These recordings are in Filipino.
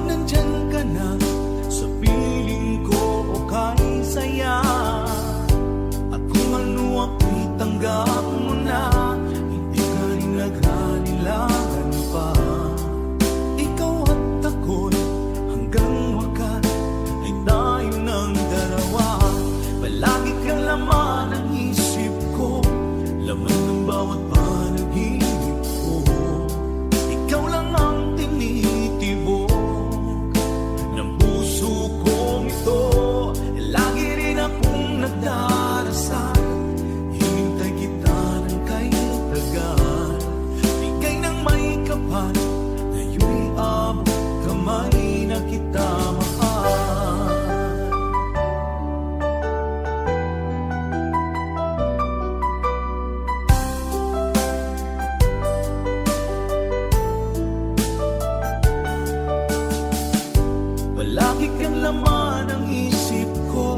nandyan ka na sa piling ko o kahit saya. At kung ano ang itanggap mo na, hindi ka rin naghalilangan pa. Ikaw at ako'y hanggang wakas ay tayo ng dalawa. Palagi kang laman ng isip ko, laman ng bawat panaginip ko. Ikaw lang ang tinitibok ng puso kong ito. Lagi rin akong nagdarasal, hinintay kita ng kay tagal. Bigay ng may kapal, ngayon'y abot kamay na kita mahal. Palagi kang laman ng isip ko,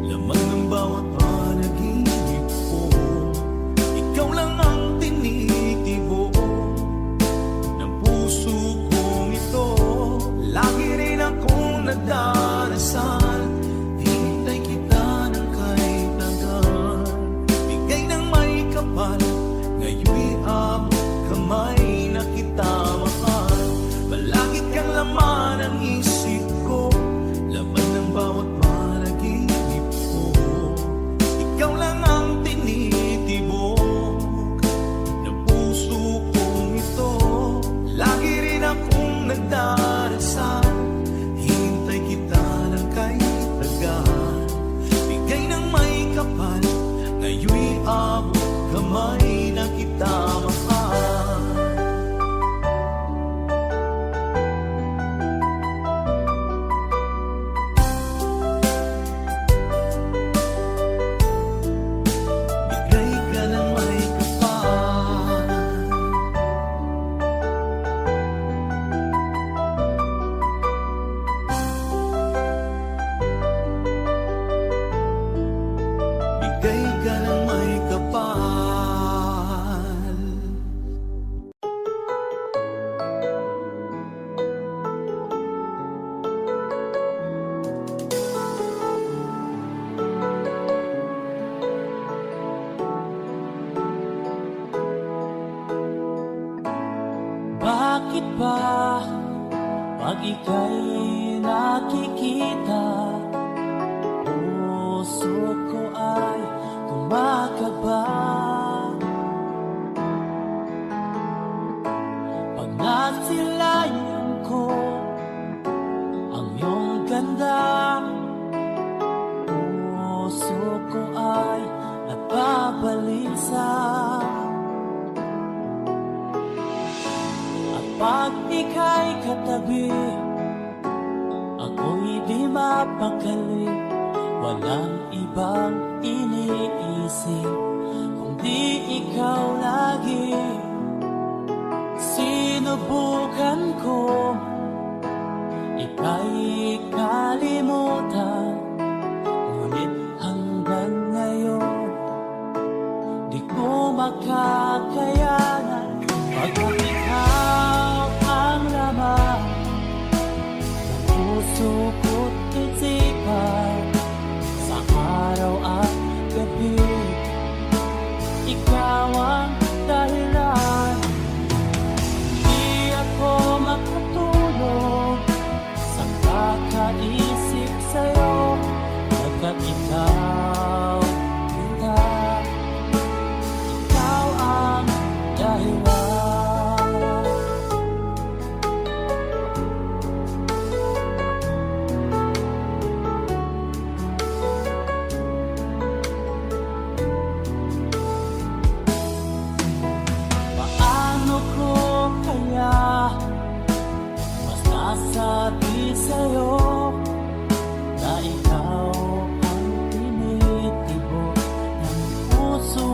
laman ng bawat panaginip ko. Ikaw lang ang tinitibok ng puso kong ito. Lagi rin akong nagdarasal, hinintay kita ng kay tagal. Bigay ng may kapal, ngayon'y abot kamay na kita mahal. Palagi kang laman ng isip ko, laman ng bawat panaginip ko. Ikaw lang ang tinitibok ng puso kong ito. Lagi rin akong nagdarasal, hintay kita ng kay tagal. Bigay ng may kapal, ngayon'y abot kamay na kita mahal. Bigay ka ng may kapal. Bigay ka ng may kapal. Bakit ba pag ika'y nakikita, puso ko ay kumakaba? Pag nasilayan ko ang iyong ganda, puso ko ay nagbabalisa. Pag ika'y katabi, ako'y di mapakali. Walang ibang iniisip kundi ikaw lagi. Sinubukan ko ika'y kalimutan, ngunit hanggang ngayon di ko makakayanan. Pagkat ikaw ang laman ng puso ko't isipan, sa araw at gabi, ikaw ang dahilan. Di ako makatulog sa kakaisip sa'yo, pagkat ikaw kita, ikaw ang dahilan. Paano ko kaya masasabi sa'yo na ikaw ang tinitibok ng puso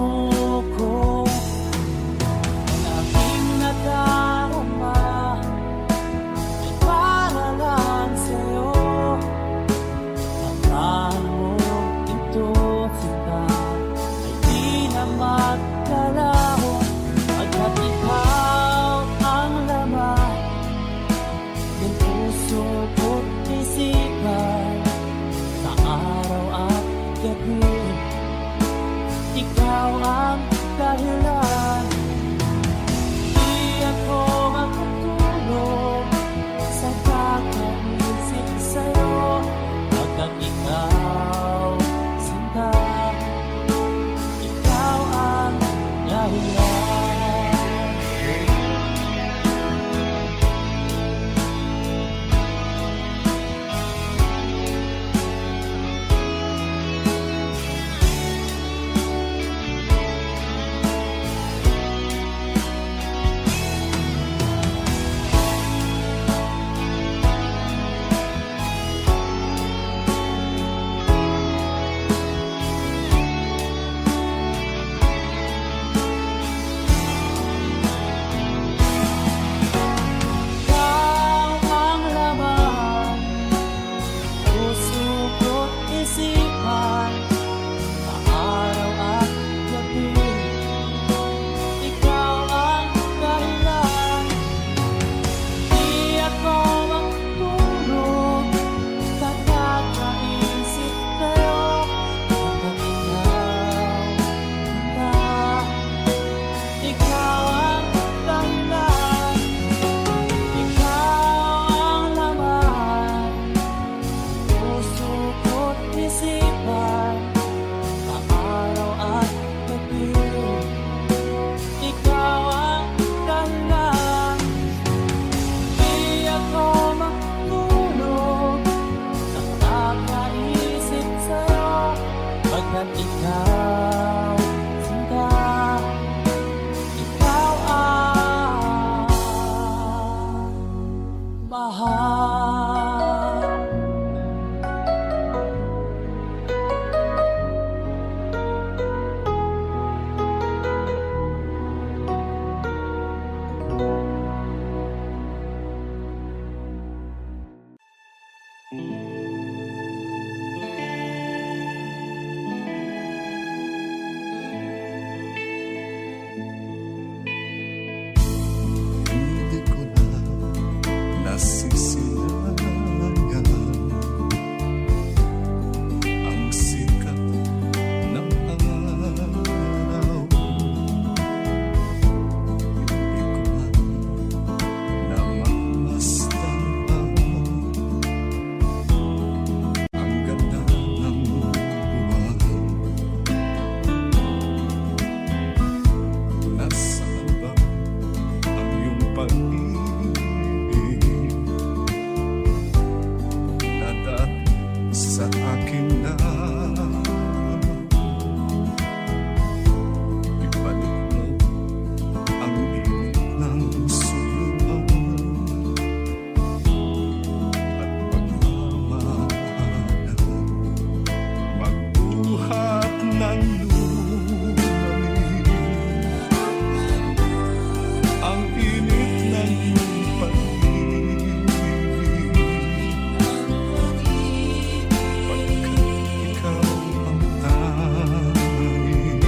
ko? Ang aking nadarama ay para lang sa'yo. Tandaan mo ito, sila ay di na magkalaho, pagkat ikaw ang laman ng puso mahal. Hindi ko na nasisilayan ang sikat ng araw. Hindi ko na namamasdan ang ganda ng buwan. Nasaan ba ang iyong pag-ibig na dati sa akin na ibalik mo ang init ng suluhan at pagmamahalan, magbuhat ng lumalim ang init ng iyong pag-ibig, pagkat ikaw ang tanging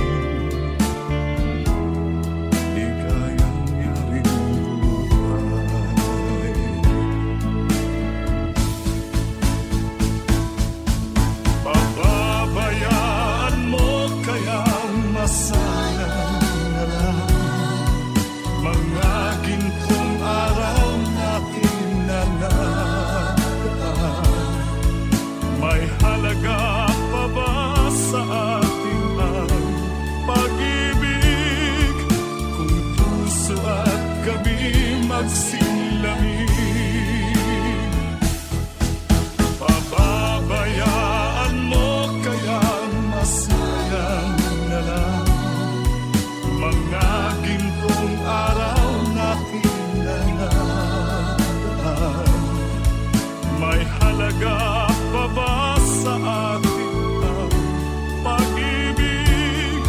ligayang yaring buhay. Pababayaan mo kaya masayang na lang mga gintong araw natin na nakaraan. May halaga pa ba sa atin ang pag-ibig kung puso at gabi magsilamig? Pababayaan mo kaya masayang na lang mga gintong araw natin na nakaraan. May halaga pa ba sa atin ang pag-ibig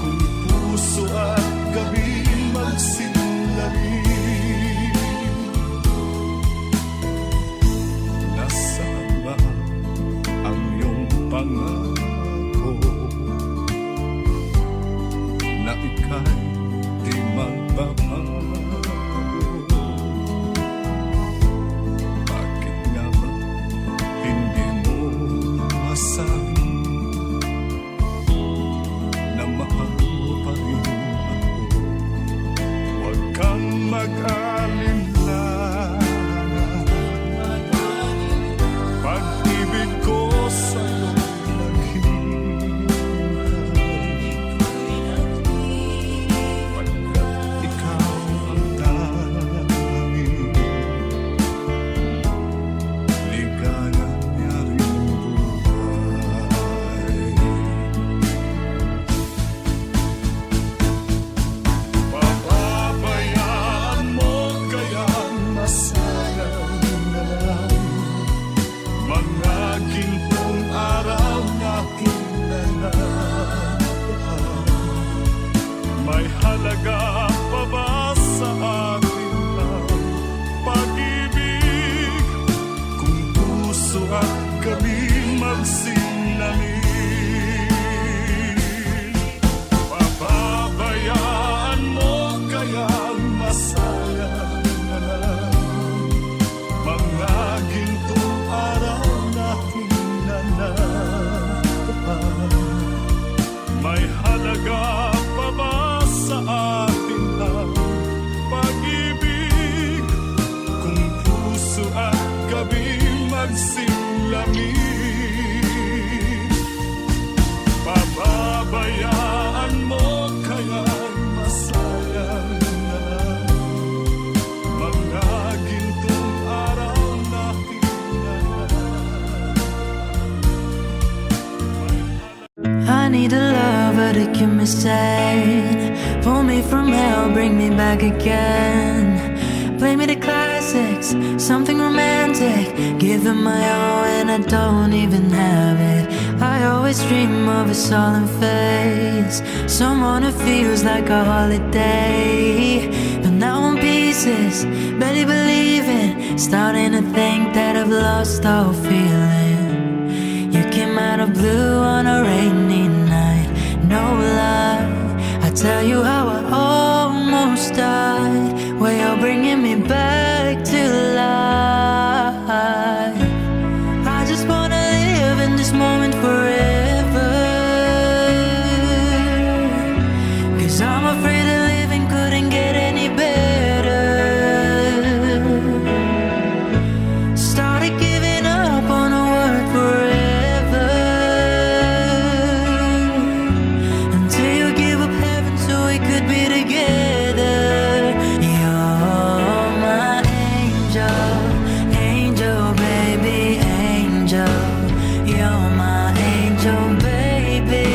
kung puso at gabi magsilamig? Nasaan ba ang iyong pangako na ika'y di magbabago? Bakit nga ba hindi mo masabi na mahal mo pa rin ako? Huwag kang mag-alinlangan, pag-ibig ko sa'yo naghihintay, pagkat ikaw ang tanging ligayang yaring buhay. Pababayaan mo kaya masayang na lang mga gintong araw natin na nakaraan. May halaga pa ba sa atin ang pag-ibig kung puso at gabi magsilamig? Pababayaan mo kaya masayang na lang mga gintong araw natin na nakaraan. May halaga pa ba sa atin ang pag-ibig kung puso at gabi magsilamig? Pababayaan mo kaya masayang na lang mga gintong araw natin na I need a lover to keep me sane, pull me from hell, bring me back again. play me the classics, something romantic. Give them my all and I don't even have it. I always dream of a solemn face, someone who feels like a holiday. But now I'm pieces, barely believing, starting to think that I've lost all feeling. You came out of blue on a rainy night, no lie. I tell you how I almost died, well, you're bringing me back to life. I just wanna live in this moment forever, 'cause I'm afraid that living couldn't get any better. Started giving up on the word forever, until you give up heaven so we could be together. You're my angel, angel, baby, angel. You're my angel, baby,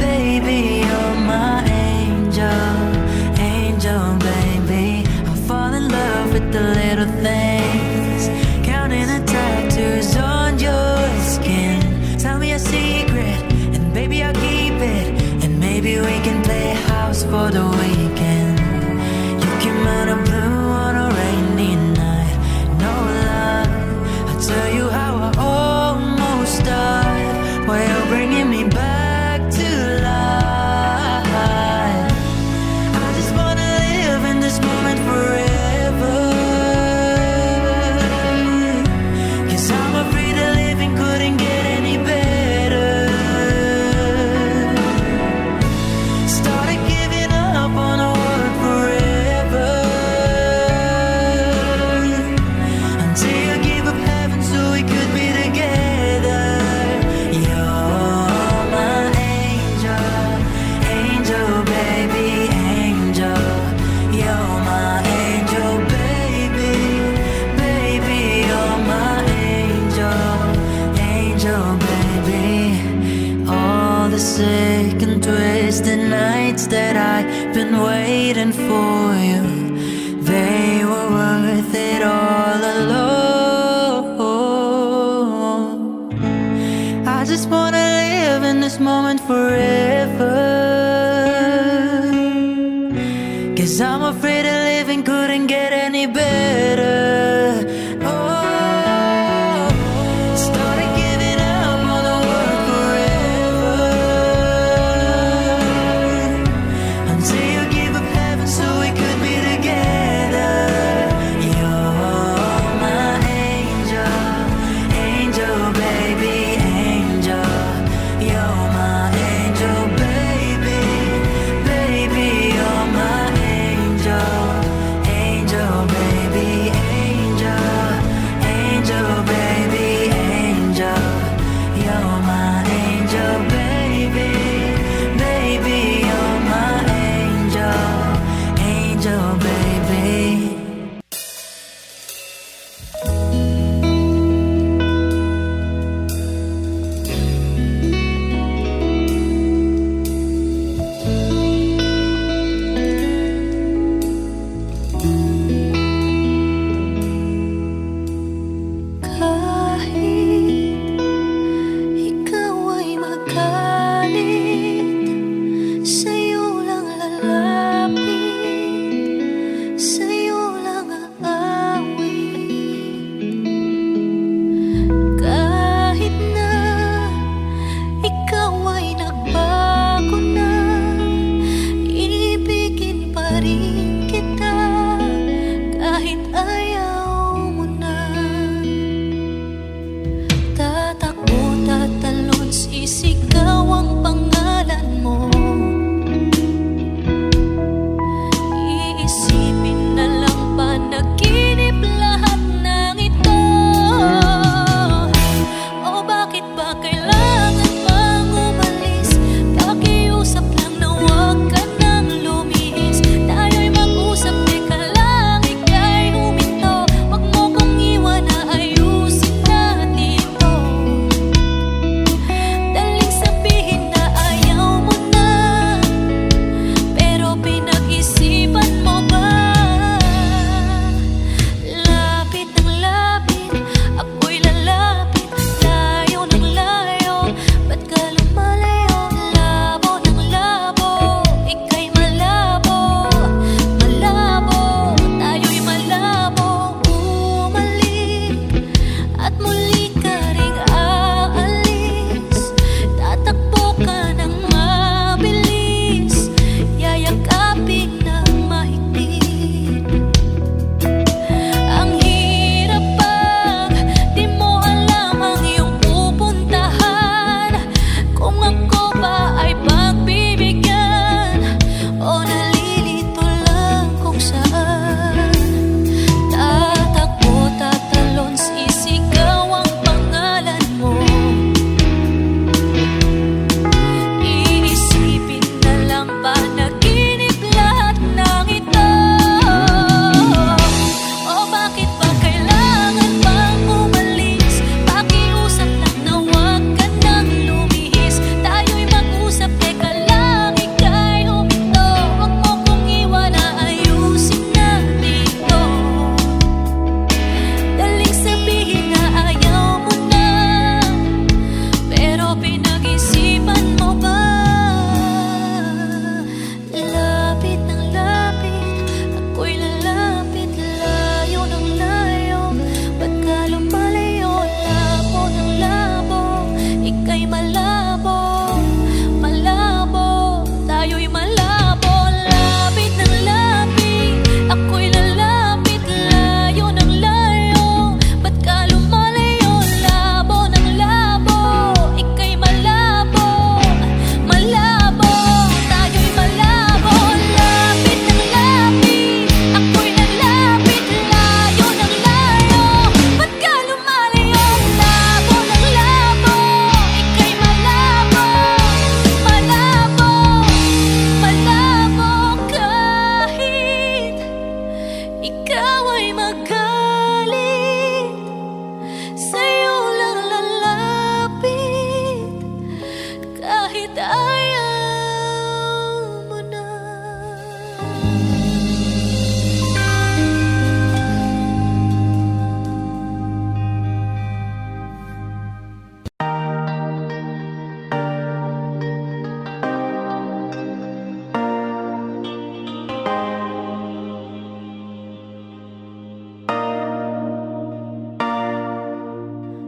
baby. You're my angel, angel, baby. I fall in love with the little things, counting the tattoos on your skin. Tell me a secret, and baby I'll keep it. And maybe we can play house for the weekend. You came out of blue on a rainy night, no lie. I tell you how I almost died, while you're bringing me back to life. I just wanna live in this moment forever, 'cause I'm afraid that living couldn't get any better. Started giving up on the word forever, until you gave up heaven so we could be together. You're my angel, angel, baby, angel. You're my angel, baby, baby. You're my angel, angel, baby. All the sick and twisted nights that I've been waiting for you, they were worth it all alone. I just wanna live in this moment forever, 'cause I'm afraid that living couldn't get any better. Oh, started giving up on the word forever, until you give up heaven so we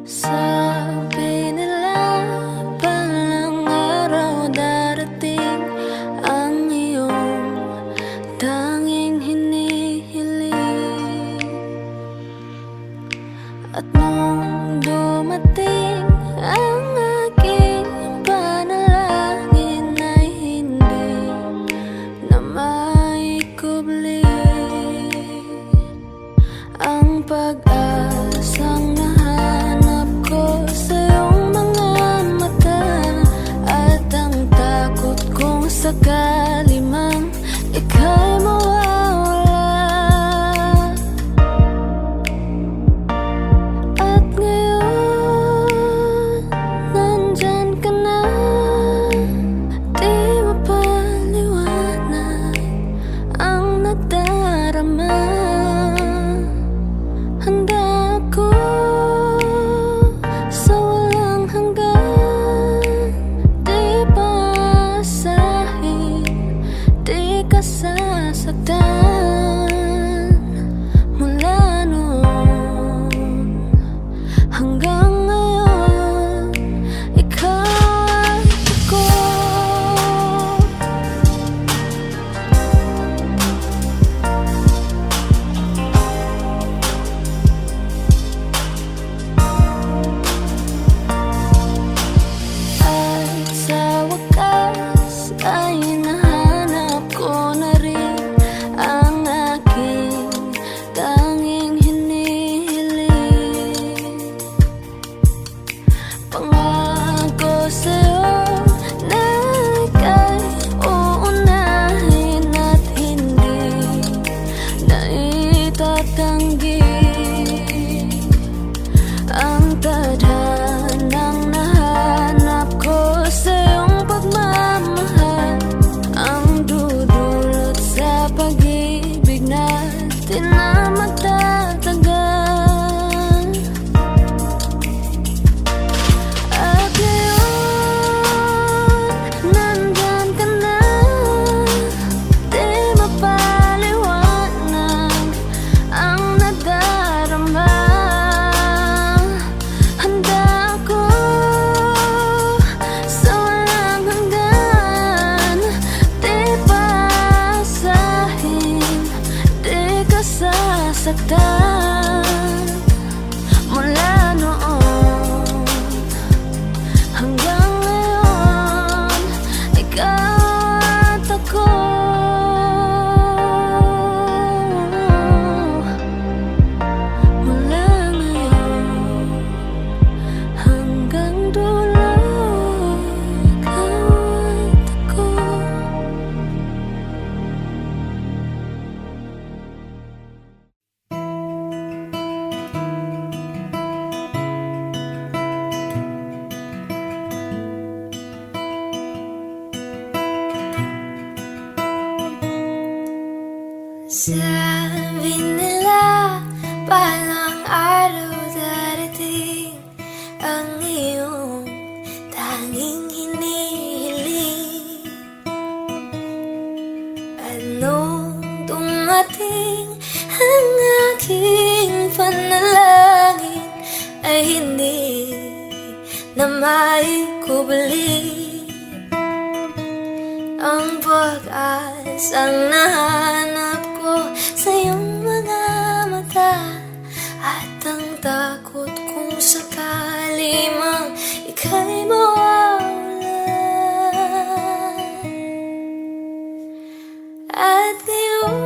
Sabi nila palang araw darating ang iyong tanging hinihiling. At nung dumating ang aking panalangin ay hindi na maikubli ang pag-asang nahanap ko sa iyong mga mata, at ang takot kong sakali mang ika'y mawawala. At ngayon, nandyan ka na, di mapaliwanag ang nadarama. Handa ako sa walang hanggan, di paasahin, di ka sasaktan. Mula noon hanggang ngayon, ikaw at ako. At sa wakas ay nahanap ko na rin ang aking tanging hinihiling. Pangako sa'yo na ika'y uunahin at hindi na itatanggi ang tadhanang nahanap ko sa iyong pagmamahal, ang dudulot sa pag-ibig natin na magtatagal. At ngayon, nandyan ka na, di mapaliwanag ang nadarama. Handa ako sa walang hanggan, di paasahin, di ka sasaktan. Mula noon hanggang ngayon, ikaw at ako. Mula ngayon hanggang dulo, ikaw at ako. Sabi nila palang araw darating ang iyong tanging hinihiling. At nung dumating ang aking panalangin ay hindi na maikubli ang pag-asang nahanap ko sa iyong mga mata, at ang takot kung sakali mang ika'y mawawala. At ngayong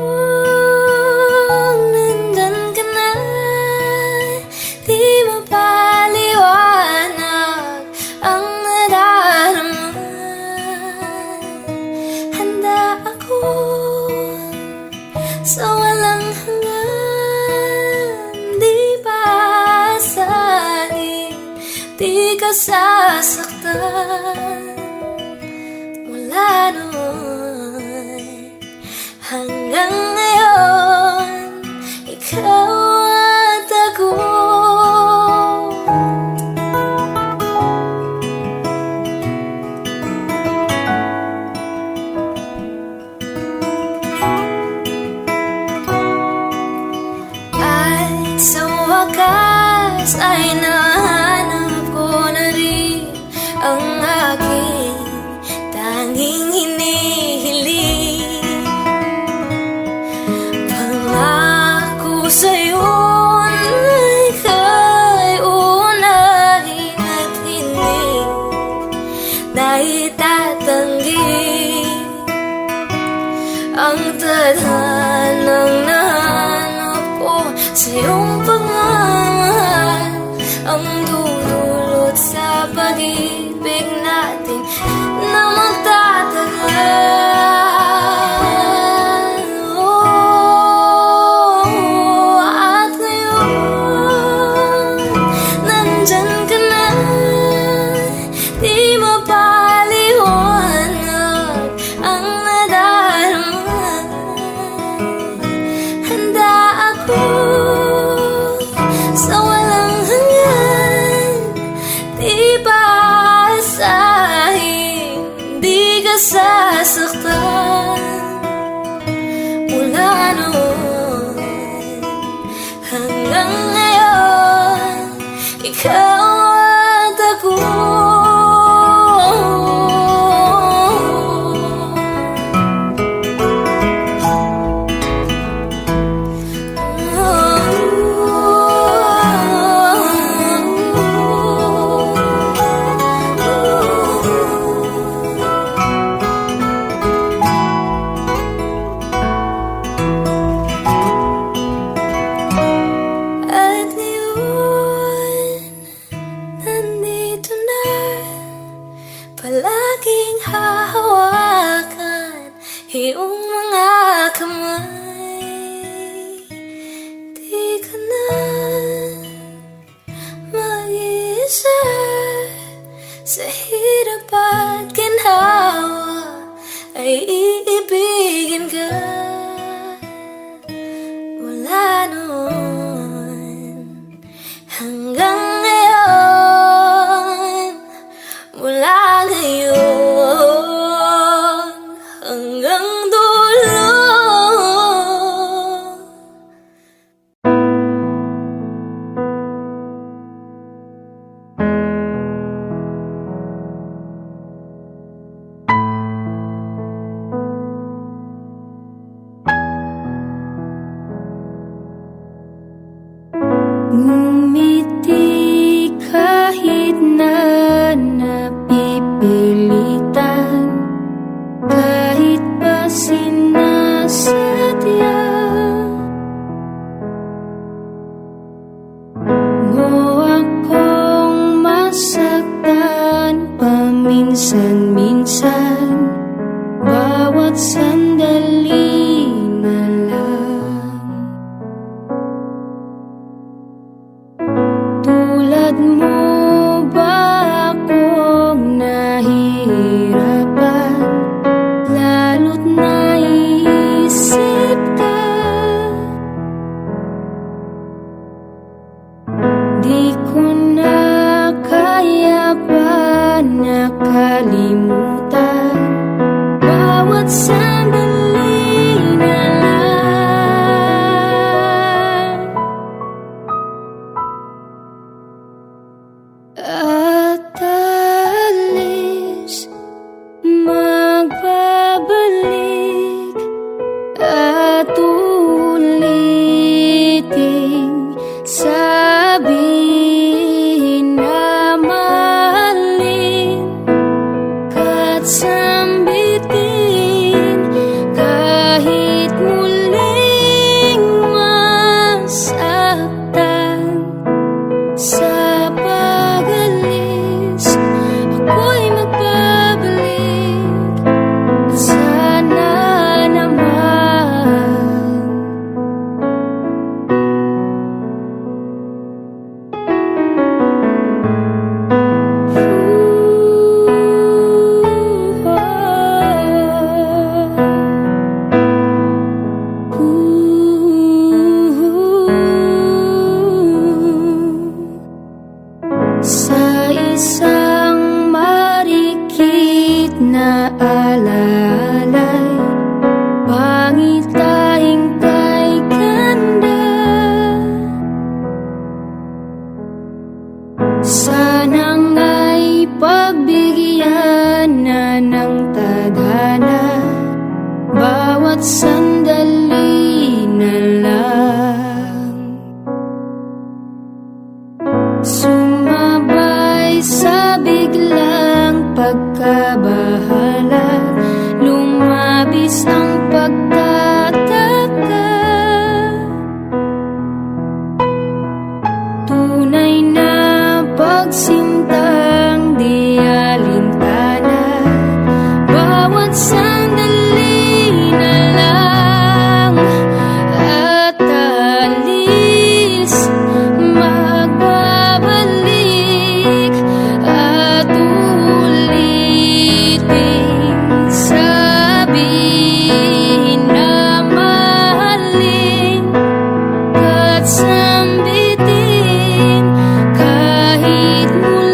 nandyan ka na, di mapaliwanag ang nadarama. Handa ako sa walang hanggan, di paasahin, di ka sasaktan. Mula noon hanggang ngayon, ikaw at ako. At sa wakas ay nahanap ikaw at ako. At ngayon, nandito na, palaging hahawakan iyong mga kamay. Di ka na mag-iisa sa hirap at ginhawa, ay iibigin ka. Mula noon hanggang ngayon, mula ngayon hanggang dulo. Ngumiti kahit na napipilitan, kahit pa sinasadya mo akong masaktan paminsan-minsan, bawat sandali na lang. Tulad mo ba akong nahihirapan, lalo't naisip ka? Di ko na kaya pa nakalimutan bawat sandali na lang. At alis, magbabalik at uliting sabihin na mahalin ka't sambitin, kahit muling masaktan. Sa pag-alis, ako'y magbabalik. Sana naman sa isang marikit na alalay, pangitahing kay ganda. Sana nga'y pagbigyan na ng tadhana bawat sandali na lang. Sumabay sa biglang pagkabahala, lumabis ang pagtataka. Tunay na pagsintang di alintana, bawat sandali na lang. At alis, magbabalik at uliting sabihin na mahalin ka't sambitin, kahit muli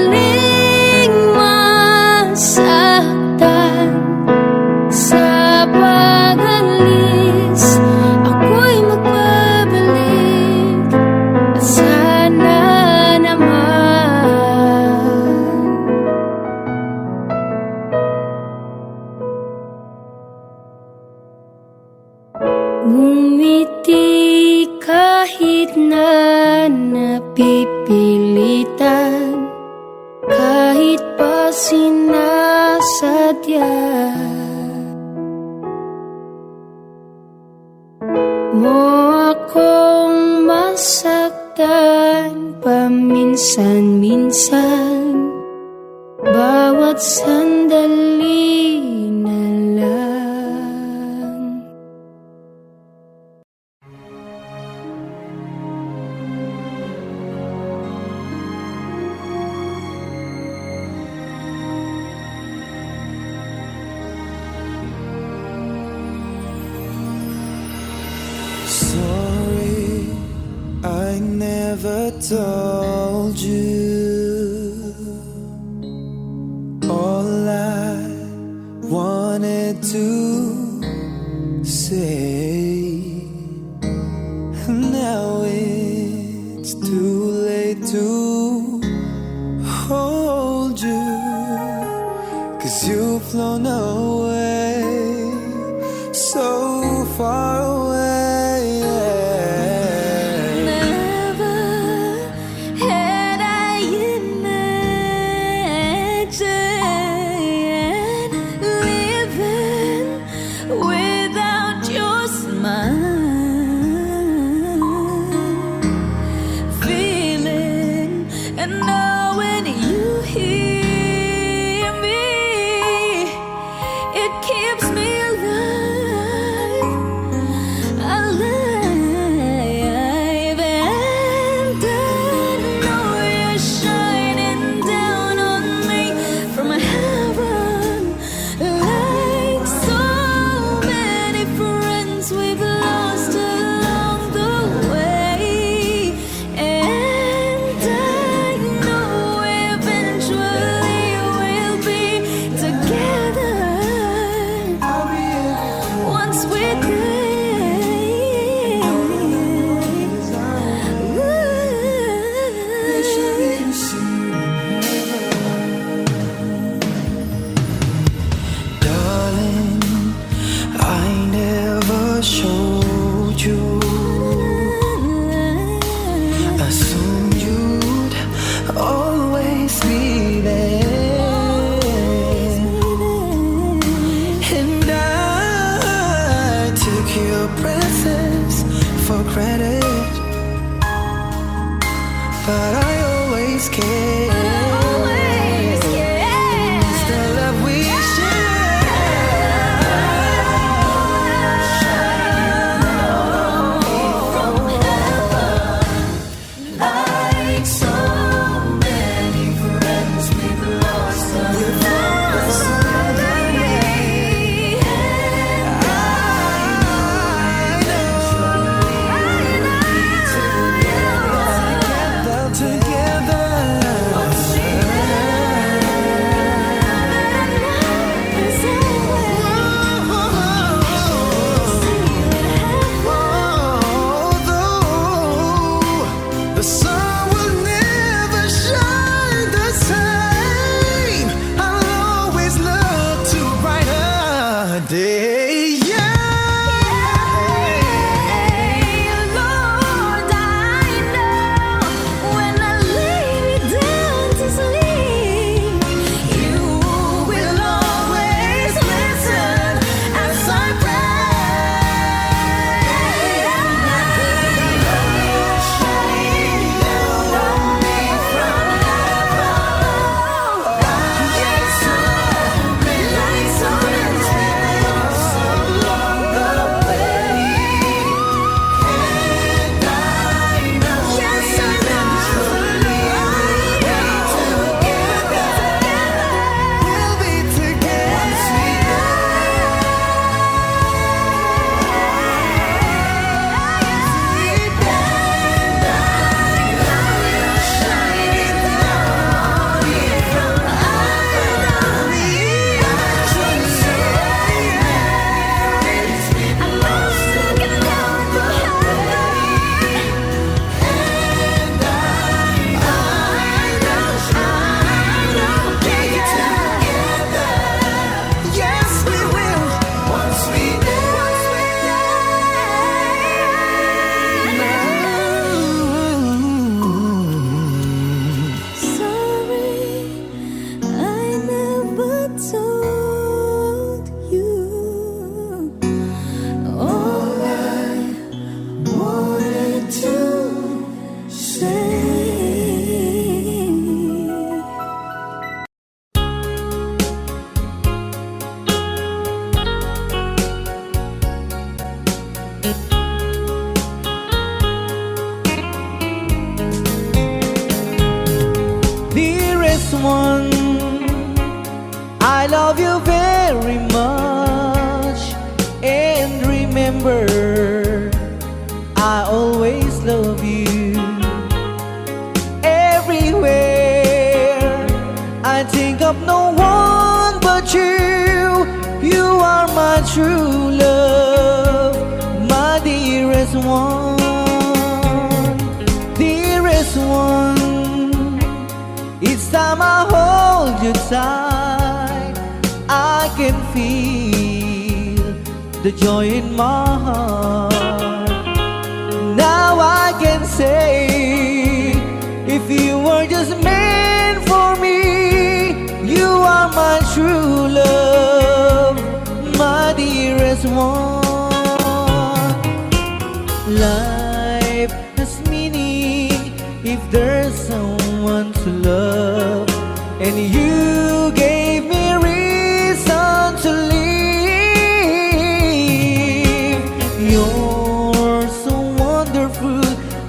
paminsan-minsan, bawat sandali na lang. Sorry, I never told you all I wanted to say. Now it's too late to hold you, 'cause you've flown away so far away. Never had I imagined living without your smile, feeling and knowing you hear me. It keeps me alive, alive, and I know you're shining down on me from heaven, like so many friends we've lost along the way. And I know eventually we'll be together once we're there. Darling, I never showed you. Assumed you'd always be there, and I took your presence for granted, but I always cared. It's the love we like so many friends we've lost along the way. I know together. one. I love you very much, and remember, I always love you. Everywhere I think of no one but you. You are my true love, my dearest one, dearest one. Each time I hold you tight, I can feel the joy in my heart. Now I can say, if you were just meant for me, you are my true love, my dearest one. Life has meaning if there's someone to love, and you gave me reason to live. You're so wonderful,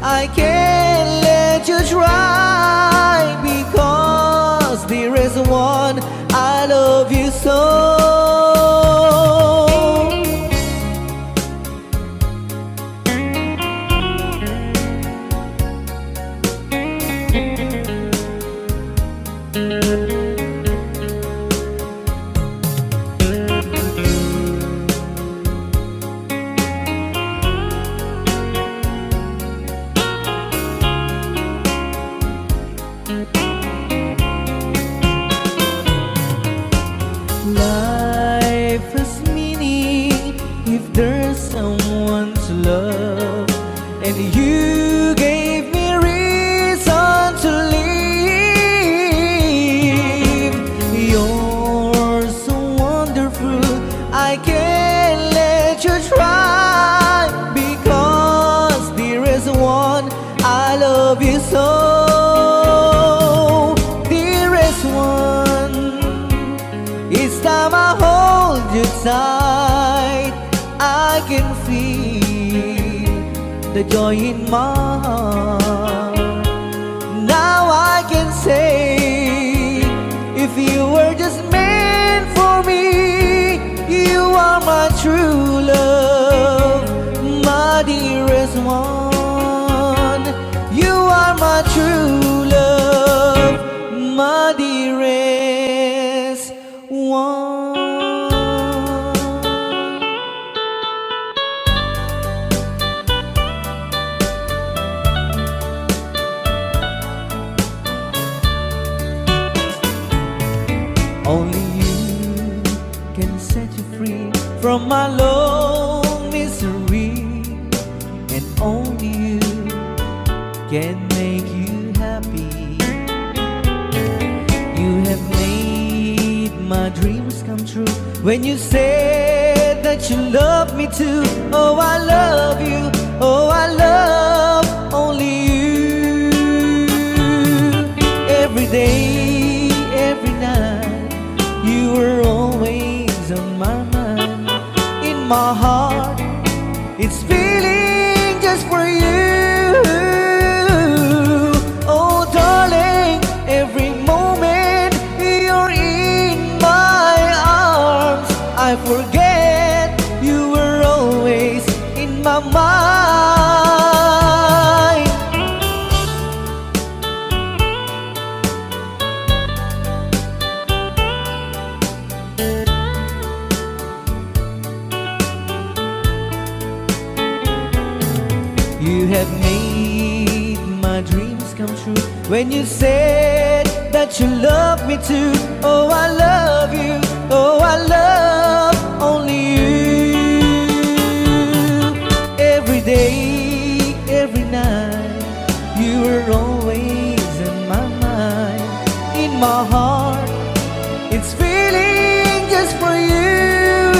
I can't let you try, because there is one, I love you so. Life has meaning if there's someone to love, and you gave me reason to live. You're so wonderful, I can't let you try, because there is one, I love you so. Dearest one, each time I hold you tight, I can feel the joy in my heart. Now I can say, if you were just meant for me, you are my true love, my dearest one. You are my true love, my dearest one. Only you can set you free from my long misery, and only you can make you happy. You have made my dreams come true when you said that you love me too. Oh, I love you. Oh, I love only you. Every day, every night, you were always on my mind. In my heart, it's feeling just for you. Oh, darling, every moment you're in my arms, I forget you were always in my mind. You have made my dreams come true when you said that you love me too. Oh, I love you. Oh, I love only you. Every day, every night, you were always in my mind. In my heart, it's feeling just for you.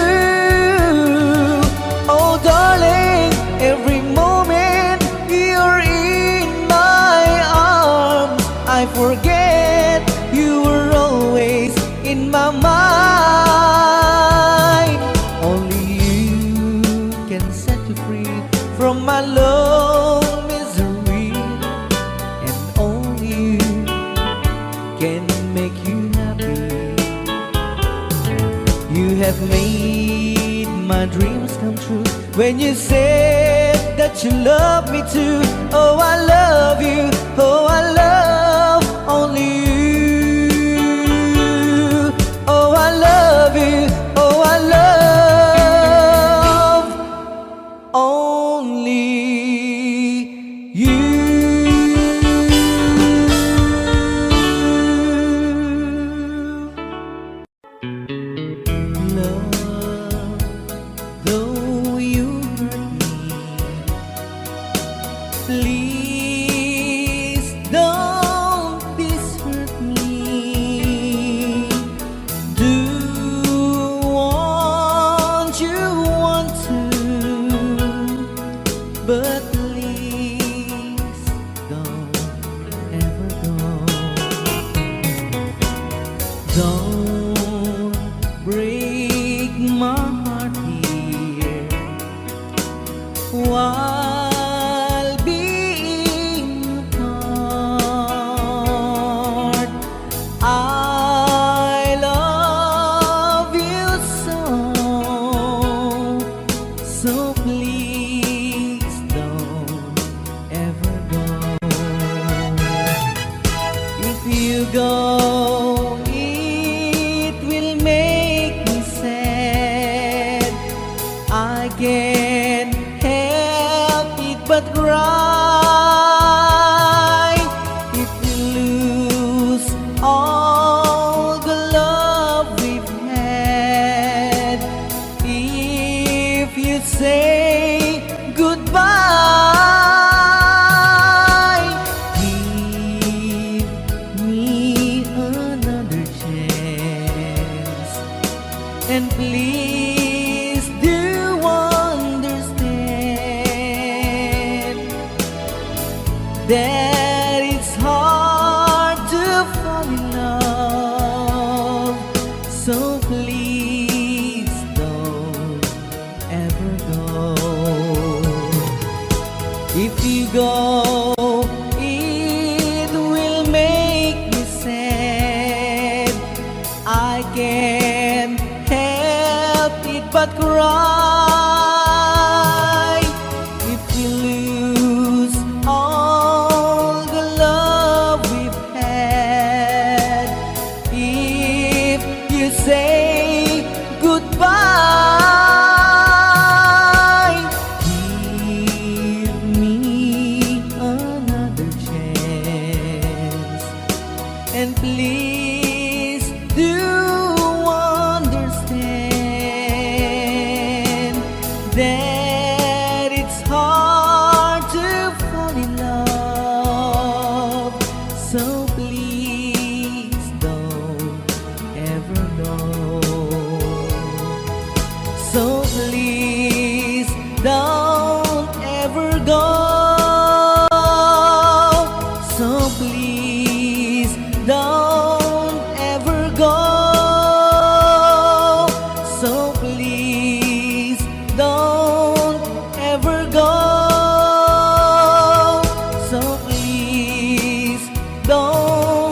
Oh, darling, every moment you're in my arms, I forget you were always in my mind. Only you can set you free from my long misery, and only you can make have made my dreams come true when you said that you love me too. Oh, I love you. Oh, I love only you. Oh, I love you. Oh, I love only you. Love, though you hurt me, please don't desert me. Do want you want to, but please don't ever go. Don't break my heart here while being apart. I love you so please don't ever go. If you go, it will make me sad. I can't help it but cry. If you lose all the love we've had, if you say goodbye, give me another chance, and please do understand that it's hard to fall in love. So please don't ever go. If you go, it will make me sad. I can't help it but cry. If you lose all the love we've had, if you say goodbye, give me another chance, and please do understand that it's hard to fall in love. So please don't ever go. So please don't ever go. So please don't ever go. So please don't ever go. So please don't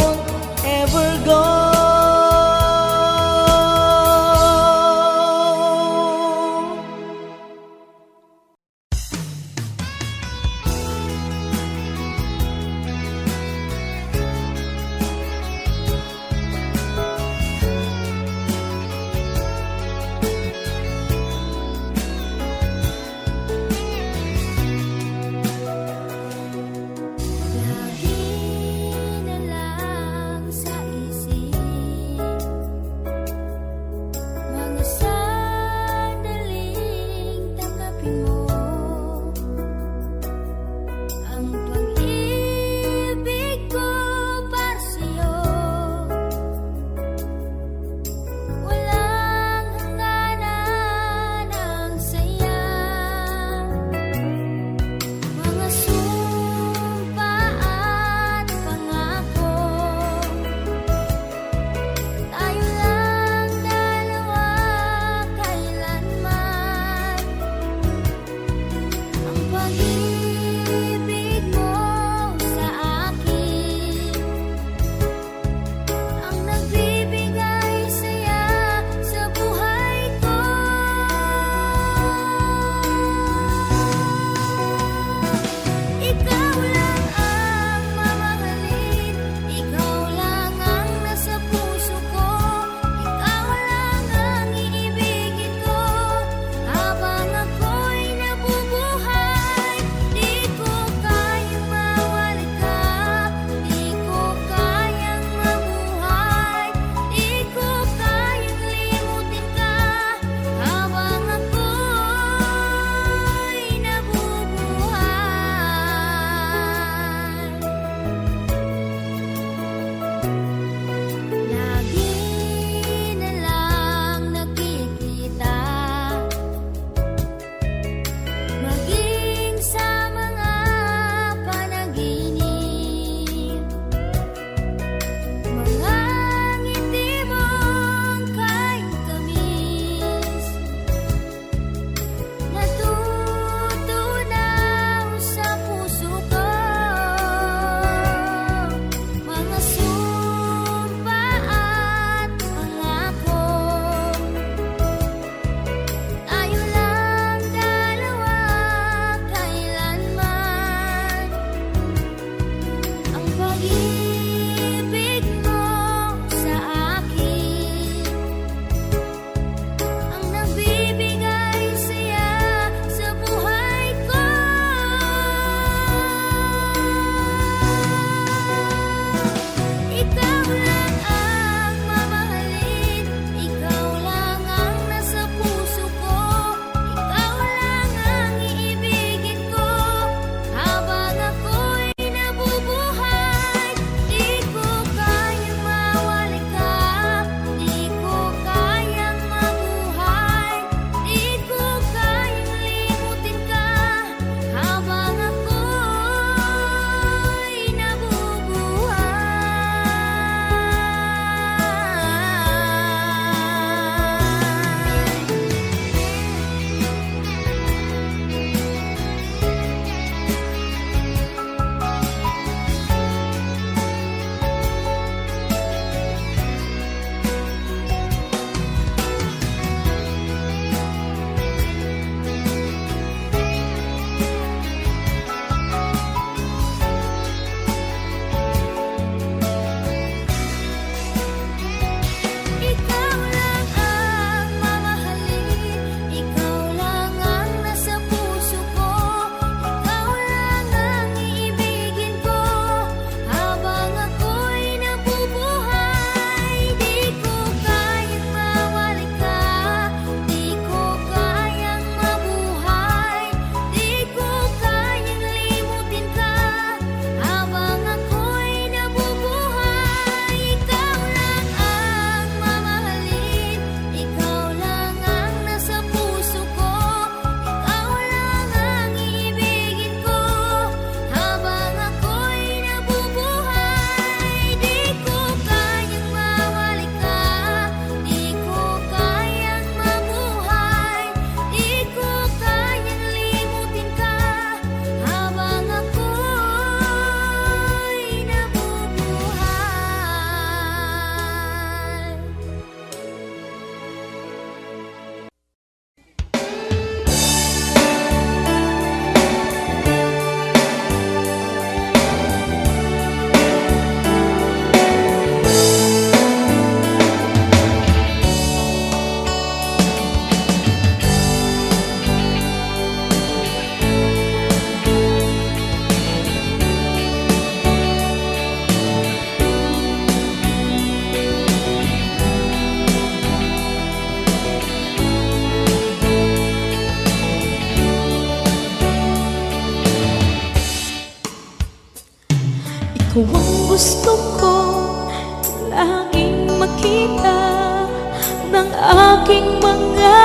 aking mga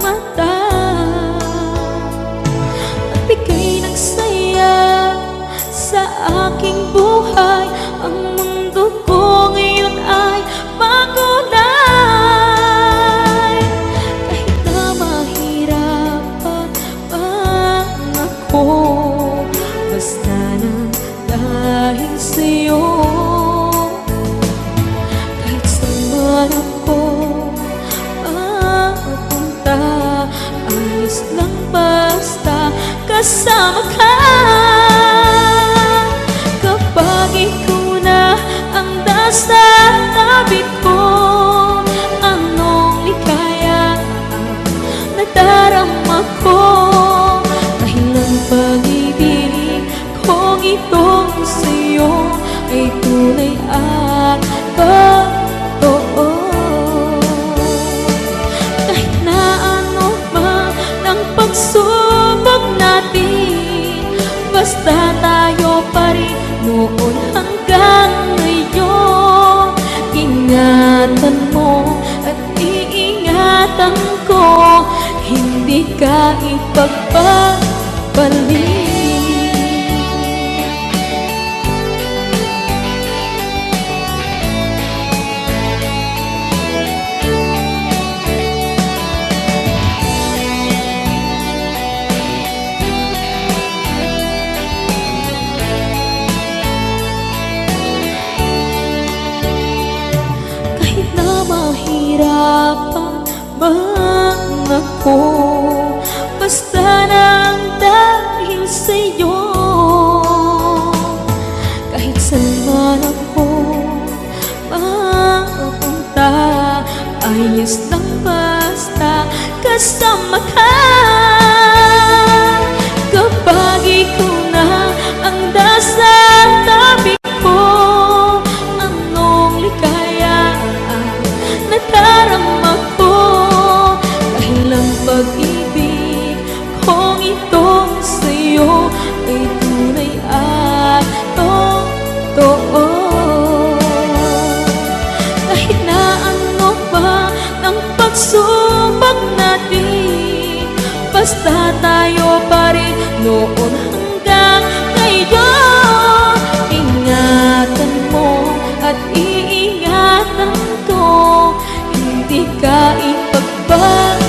mata at ika'y nagsaya sa aking buhay. Ang mundo ko ngayon ay makulay. Kahit na mahirapan ako, basta na dahil sa'yo. Kahit saan man ako mapunta, ayos lang basta kasama ka. Kapag ikaw na ang nasa tabi ko, anong likaya ang nadarama ko. Dahil ang pag-ibig kong itong sa'yo ay tunay at totoo. Kahit na ano man ang pagsubok natin, basta tayo pa rin noon hanggang ngayon. Ingatan mo at iingatan ko, hindi ka ipagpapalik. Kahit na mahirapan man ako, basta nang dahil sa'yo. Kahit saan man ako mapunta, ayos lang basta kasama ka. Kapag ikaw na ang nasa tabi ko, anong likaya ang nadarama ko. Dahil ang pag-ibig kong itong sa'yo ay tunay at totoo. Kahit na ano pa ang pagsubok natin, basta tayo pa rin noon hanggang ngayon. Ingatan mo at iingatan ko, hindi ka ipagpapalik.